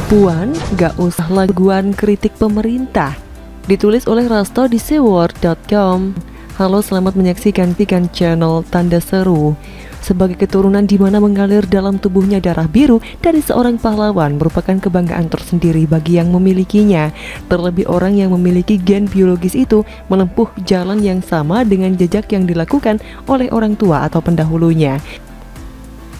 Puan, gak usah laguan kritik pemerintah. Ditulis oleh Rasto di seword.com. Halo, selamat menyaksikan channel Tanda Seru. Sebagai keturunan di mana mengalir dalam tubuhnya darah biru dari seorang pahlawan merupakan kebanggaan tersendiri bagi yang memilikinya. Terlebih orang yang memiliki gen biologis itu menempuh jalan yang sama dengan jejak yang dilakukan oleh orang tua atau pendahulunya.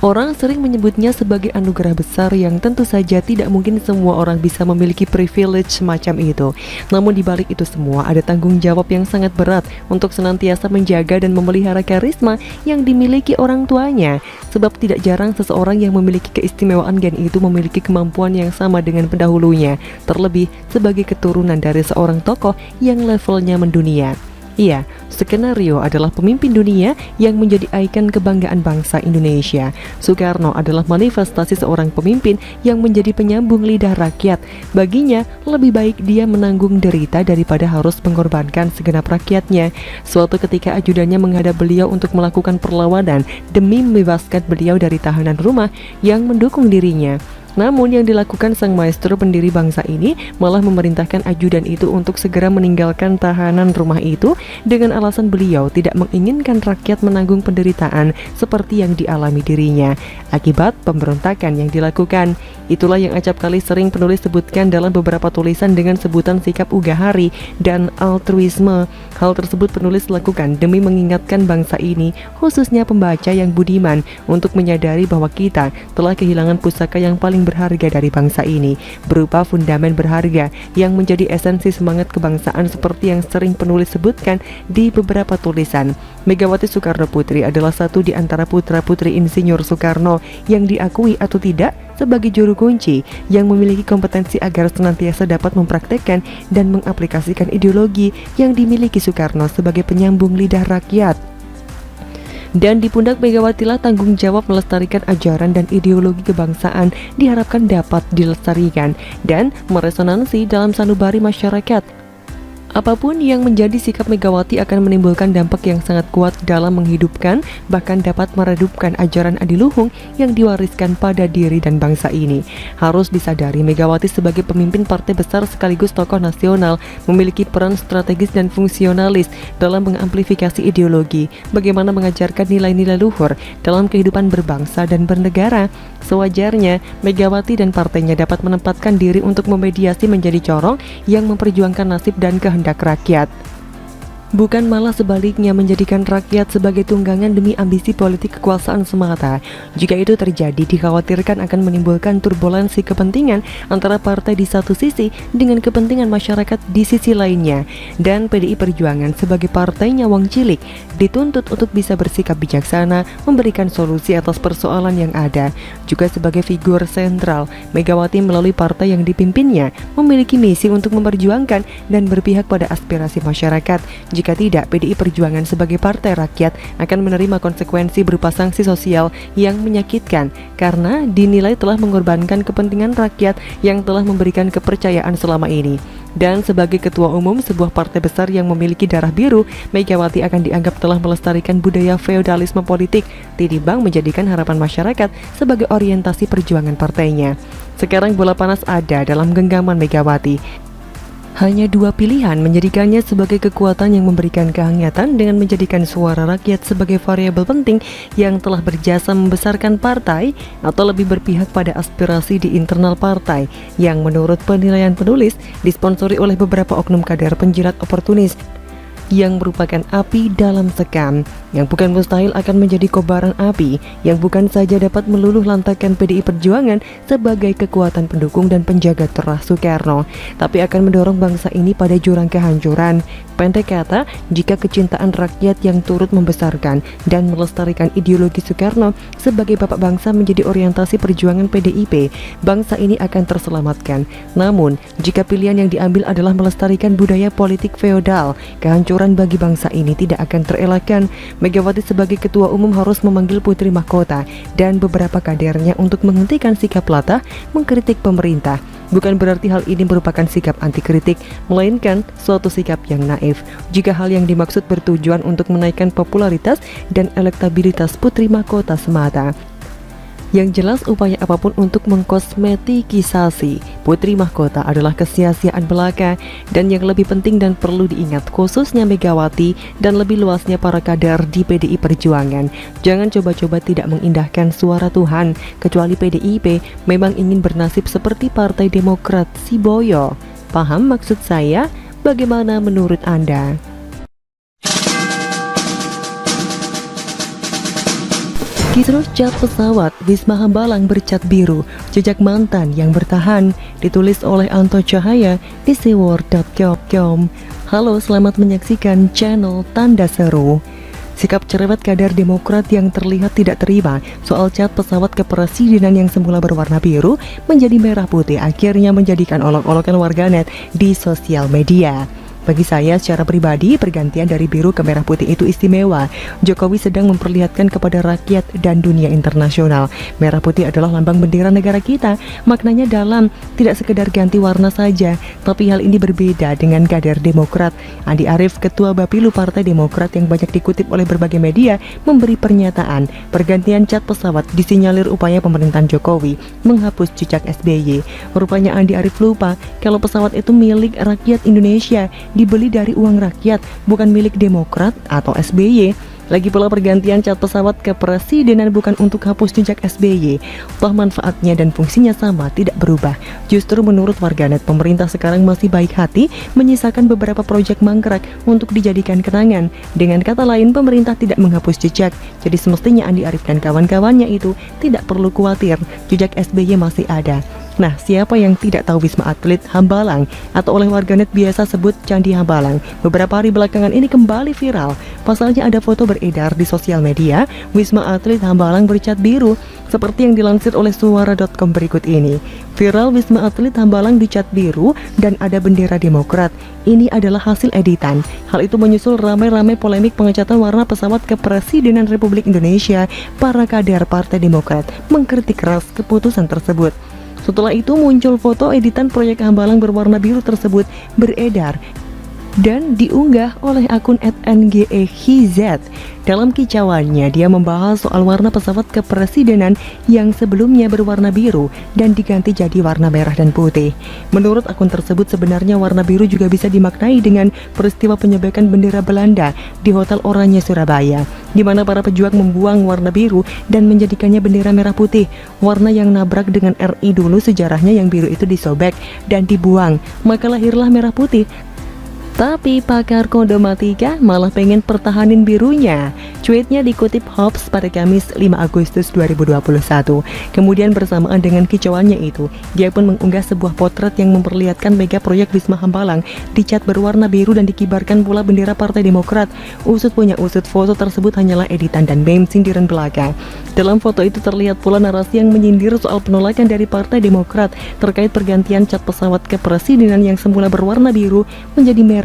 Orang sering menyebutnya sebagai anugerah besar yang tentu saja tidak mungkin semua orang bisa memiliki privilege semacam itu. Namun di balik itu semua ada tanggung jawab yang sangat berat untuk senantiasa menjaga dan memelihara karisma yang dimiliki orang tuanya. Sebab tidak jarang seseorang yang memiliki keistimewaan gen itu memiliki kemampuan yang sama dengan pendahulunya, terlebih sebagai keturunan dari seorang tokoh yang levelnya mendunia. Iya, skenario adalah pemimpin dunia yang menjadi ikon kebanggaan bangsa Indonesia. Soekarno adalah manifestasi seorang pemimpin yang menjadi penyambung lidah rakyat. Baginya, lebih baik dia menanggung derita daripada harus mengorbankan segenap rakyatnya. Suatu ketika ajudannya menghadap beliau untuk melakukan perlawanan demi membebaskan beliau dari tahanan rumah yang mendukung dirinya. Namun yang dilakukan sang maestro pendiri bangsa ini malah memerintahkan ajudan itu untuk segera meninggalkan tahanan rumah itu dengan alasan beliau tidak menginginkan rakyat menanggung penderitaan seperti yang dialami dirinya akibat pemberontakan yang dilakukan. Itulah yang acap kali sering penulis sebutkan dalam beberapa tulisan dengan sebutan sikap ugahari dan altruisme. Hal tersebut penulis lakukan demi mengingatkan bangsa ini, khususnya pembaca yang budiman, untuk menyadari bahwa kita telah kehilangan pusaka yang paling berharga dari bangsa ini, berupa fundamen berharga yang menjadi esensi semangat kebangsaan seperti yang sering penulis sebutkan di beberapa tulisan. Megawati Soekarno Putri adalah satu di antara putra-putri Insinyur Soekarno yang diakui atau tidak sebagai juru kunci yang memiliki kompetensi agar senantiasa dapat mempraktekkan dan mengaplikasikan ideologi yang dimiliki Soekarno sebagai penyambung lidah rakyat. Dan di pundak Megawatilah tanggung jawab melestarikan ajaran dan ideologi kebangsaan diharapkan dapat dilestarikan dan meresonansi dalam sanubari masyarakat. Apapun yang menjadi sikap Megawati akan menimbulkan dampak yang sangat kuat dalam menghidupkan, bahkan dapat meredupkan ajaran adiluhung yang diwariskan pada diri dan bangsa ini. Harus disadari Megawati sebagai pemimpin partai besar sekaligus tokoh nasional memiliki peran strategis dan fungsionalis dalam mengamplifikasi ideologi, bagaimana mengajarkan nilai-nilai luhur dalam kehidupan berbangsa dan bernegara. Sewajarnya, Megawati dan partainya dapat menempatkan diri untuk memediasi menjadi corong yang memperjuangkan nasib dan kehendak rakyat, bukan malah sebaliknya menjadikan rakyat sebagai tunggangan demi ambisi politik kekuasaan semata. Jika itu terjadi, dikhawatirkan akan menimbulkan turbulensi kepentingan antara partai di satu sisi dengan kepentingan masyarakat di sisi lainnya. Dan PDI Perjuangan sebagai partai nyawang cilik dituntut untuk bisa bersikap bijaksana, memberikan solusi atas persoalan yang ada. Juga sebagai figur sentral, Megawati melalui partai yang dipimpinnya memiliki misi untuk memperjuangkan dan berpihak pada aspirasi masyarakat. Jika tidak, PDI Perjuangan sebagai partai rakyat akan menerima konsekuensi berupa sanksi sosial yang menyakitkan karena dinilai telah mengorbankan kepentingan rakyat yang telah memberikan kepercayaan selama ini. Dan sebagai ketua umum sebuah partai besar yang memiliki darah biru, Megawati akan dianggap telah melestarikan budaya feodalisme politik, tinimbang menjadikan harapan masyarakat sebagai orientasi perjuangan partainya. Sekarang bola panas ada dalam genggaman Megawati. Hanya dua pilihan menjadikannya sebagai kekuatan yang memberikan kehangatan dengan menjadikan suara rakyat sebagai variabel penting yang telah berjasa membesarkan partai, atau lebih berpihak pada aspirasi di internal partai yang menurut penilaian penulis disponsori oleh beberapa oknum kader penjilat oportunis yang merupakan api dalam sekam, yang bukan mustahil akan menjadi kobaran api yang bukan saja dapat meluluh lantakan PDI Perjuangan sebagai kekuatan pendukung dan penjaga terah Soekarno, tapi akan mendorong bangsa ini pada jurang kehancuran. Pendek kata, jika kecintaan rakyat yang turut membesarkan dan melestarikan ideologi Soekarno sebagai bapak bangsa menjadi orientasi perjuangan PDIP, bangsa ini akan terselamatkan. Namun, jika pilihan yang diambil adalah melestarikan budaya politik feodal, kehancuran bagi bangsa ini tidak akan terelakkan. Megawati sebagai ketua umum harus memanggil Putri Mahkota dan beberapa kadernya untuk menghentikan sikap latah mengkritik pemerintah. Bukan berarti hal ini merupakan sikap anti kritik, melainkan suatu sikap yang naif jika hal yang dimaksud bertujuan untuk menaikkan popularitas dan elektabilitas Putri Mahkota semata. Yang jelas upaya apapun untuk mengkosmetikisasi putri mahkota adalah kesia-siaan belaka, dan yang lebih penting dan perlu diingat khususnya Megawati dan lebih luasnya para kader di PDI Perjuangan, jangan coba-coba tidak mengindahkan suara Tuhan, kecuali PDIP memang ingin bernasib seperti Partai Demokrat si Boyo. Paham maksud saya? Bagaimana menurut Anda? Kisruh cat pesawat Wisma Hambalang bercat biru, jejak mantan yang bertahan, ditulis oleh Anto Cahaya di seword.com. Halo, selamat menyaksikan channel Tanda Seru. Sikap cerewet kader Demokrat yang terlihat tidak terima soal cat pesawat kepresidenan yang semula berwarna biru menjadi merah putih akhirnya menjadikan olok-olokan warganet di sosial media. Bagi saya secara pribadi, pergantian dari biru ke merah putih itu istimewa. Jokowi sedang memperlihatkan kepada rakyat dan dunia internasional, merah putih adalah lambang bendera negara kita. Maknanya dalam, tidak sekedar ganti warna saja, tapi hal ini berbeda dengan kader Demokrat. Andi Arief, Ketua Bapilu Partai Demokrat yang banyak dikutip oleh berbagai media, memberi pernyataan, pergantian cat pesawat disinyalir upaya pemerintahan Jokowi menghapus jejak SBY. Rupanya Andi Arief lupa kalau pesawat itu milik rakyat Indonesia, dibeli dari uang rakyat, bukan milik Demokrat atau SBY. Lagi pula pergantian cat pesawat kepresidenan bukan untuk hapus jejak SBY. Toh manfaatnya dan fungsinya sama, tidak berubah. Justru menurut warganet, pemerintah sekarang masih baik hati menyisakan beberapa proyek mangkrak untuk dijadikan kenangan. Dengan kata lain, pemerintah tidak menghapus jejak. Jadi semestinya Andi Arief dan kawan-kawannya itu tidak perlu khawatir, jejak SBY masih ada. Nah, siapa yang tidak tahu Wisma Atlet Hambalang atau oleh warganet biasa sebut Candi Hambalang, beberapa hari belakangan ini kembali viral. Pasalnya ada foto beredar di sosial media Wisma Atlet Hambalang bercat biru, seperti yang dilansir oleh suara.com berikut ini. Viral Wisma Atlet Hambalang dicat biru dan ada bendera Demokrat. Ini adalah hasil editan. Hal itu menyusul ramai-ramai polemik pengecatan warna pesawat kepresidenan Republik Indonesia. Para kader Partai Demokrat mengkritik keras keputusan tersebut. Setelah itu muncul foto editan proyek Hambalang berwarna biru tersebut beredar dan diunggah oleh akun @ngehz. Dalam kicauannya, dia membahas soal warna pesawat kepresidenan yang sebelumnya berwarna biru dan diganti jadi warna merah dan putih. Menurut akun tersebut, sebenarnya warna biru juga bisa dimaknai dengan peristiwa penyobekan bendera Belanda di Hotel Oranye Surabaya, di mana para pejuang membuang warna biru dan menjadikannya bendera merah putih. Warna yang nabrak dengan RI dulu, sejarahnya yang biru itu disobek dan dibuang, maka lahirlah merah putih. Tapi pakar kondomatika malah pengen pertahanin birunya. Tweetnya dikutip Hobbs pada Kamis 5 Agustus 2021. Kemudian bersamaan dengan kicauannya itu, dia pun mengunggah sebuah potret yang memperlihatkan mega proyek Wisma Hambalang dicat berwarna biru dan dikibarkan pula bendera Partai Demokrat. Usut punya usut, foto tersebut hanyalah editan dan meme sindiran belaka. Dalam foto itu terlihat pula narasi yang menyindir soal penolakan dari Partai Demokrat terkait pergantian cat pesawat kepresidenan yang semula berwarna biru menjadi merah.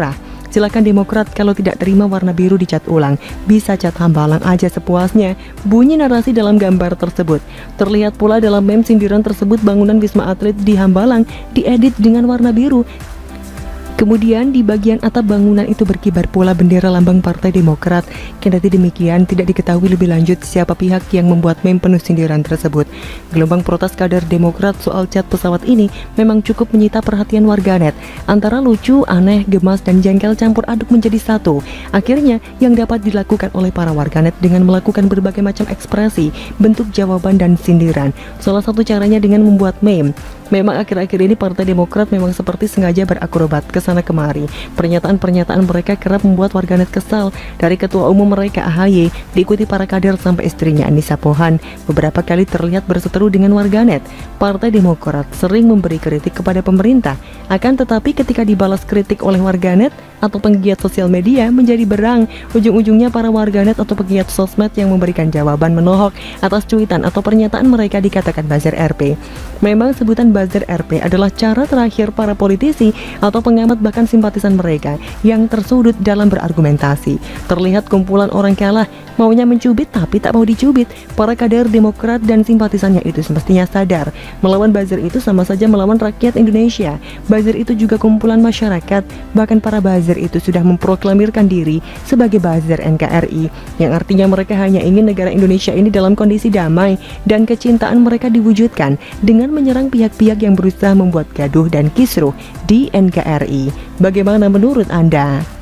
Silakan Demokrat kalau tidak terima warna biru dicat ulang, bisa cat Hambalang aja sepuasnya, bunyi narasi dalam gambar tersebut. Terlihat pula dalam meme sindiran tersebut bangunan Wisma Atlet di Hambalang diedit dengan warna biru. Kemudian di bagian atap bangunan itu berkibar pula bendera lambang Partai Demokrat. Kendati demikian, tidak diketahui lebih lanjut siapa pihak yang membuat meme penuh sindiran tersebut. Gelombang protes kader Demokrat soal cat pesawat ini memang cukup menyita perhatian warganet. Antara lucu, aneh, gemas, dan jengkel campur aduk menjadi satu. Akhirnya, yang dapat dilakukan oleh para warganet dengan melakukan berbagai macam ekspresi, bentuk jawaban dan sindiran. Salah satu caranya dengan membuat meme. Memang akhir-akhir ini Partai Demokrat memang seperti sengaja berakrobat ke sana kemari. Pernyataan-pernyataan mereka kerap membuat warganet kesal. Dari ketua umum mereka AHY, diikuti para kader sampai istrinya Anissa Pohan, beberapa kali terlihat berseteru dengan warganet. Partai Demokrat sering memberi kritik kepada pemerintah. Akan tetapi ketika dibalas kritik oleh warganet atau penggiat sosial media menjadi berang. Ujung-ujungnya para warganet atau penggiat sosmed yang memberikan jawaban menohok atas cuitan atau pernyataan mereka dikatakan buzzer RP. Memang sebutan buzzer RP adalah cara terakhir para politisi atau pengamat bahkan simpatisan mereka yang tersudut dalam berargumentasi. Terlihat kumpulan orang kalah maunya mencubit tapi tak mau dicubit. Para kader Demokrat dan simpatisannya itu semestinya sadar, melawan buzzer itu sama saja melawan rakyat Indonesia. Buzzer itu juga kumpulan masyarakat, bahkan para buzzer itu sudah memproklamirkan diri sebagai buzzer NKRI, yang artinya mereka hanya ingin negara Indonesia ini dalam kondisi damai dan kecintaan mereka diwujudkan dengan menyerang pihak-pihak yang berusaha membuat gaduh dan kisruh di NKRI. Bagaimana menurut Anda?